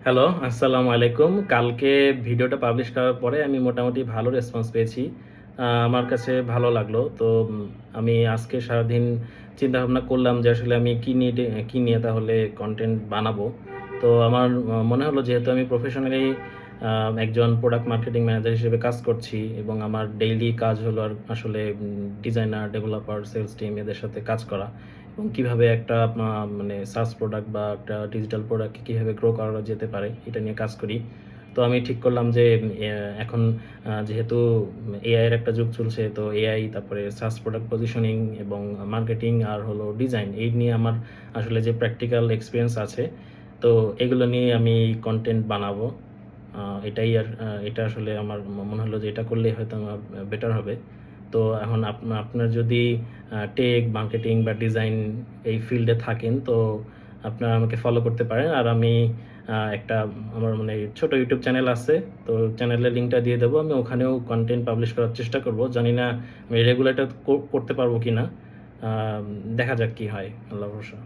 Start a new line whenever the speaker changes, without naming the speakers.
Hello, আসসালামু আলাইকুম। কালকে ভিডিওটা পাবলিশ করার পরে আমি মোটামুটি ভালো রেসপন্স পেয়েছি। আমার কাছে ভালো লাগলো। তো আমি আজকে সারাদিন চিন্তাভাবনা করলাম যে আসলে আমি কি নিয়ে তাহলে কনটেন্ট বানাবো। তো আমার মনে হলো যেহেতু আমি প্রফেশনালি একজন প্রোডাক্ট মার্কেটিং ম্যানেজার হিসেবে কাজ করছি এবং আমার ডেইলি কাজ হলো আসলে ডিজাইনার, ডেভেলপার, সেলস টিম এদের সাথে কাজ করা এবং কিভাবে একটা মানে SaaS প্রোডাক্ট বা একটা ডিজিটাল প্রোডাক্টকে কিভাবে গ্রো করা যেতে পারে এটা নিয়ে কাজ করি। তো আমি ঠিক করলাম যে এখন যেহেতু এআই এর একটা যুগ চলছে, তো এআই তারপরে SaaS প্রোডাক্ট পজিশনিং এবং মার্কেটিং আর হলো ডিজাইন এই নিয়ে আমার আসলে যে প্র্যাকটিক্যাল এক্সপেরিয়েন্স আছে, তো এগুলো নিয়ে আমি কনটেন্ট বানাবো। এটা আসলে আমার মনে হলো যে এটা করলেই হয়তো আমার বেটার হবে। তো এখন আপনার যদি টেক, মার্কেটিং বা ডিজাইন এই ফিল্ডে থাকেন, তো আপনারা আমাকে ফলো করতে পারেন। আর আমি একটা আমার মানে ছোট ইউটিউব চ্যানেল আছে। তো চ্যানেলের লিঙ্কটা দিয়ে দেবো। আমি ওখানেও কনটেন্ট পাবলিশ করার চেষ্টা করব। জানি না আমি রেগুলার এটা করতে পারবো কিনা। দেখা যাক কি হয়। আল্লাহ ভরসা।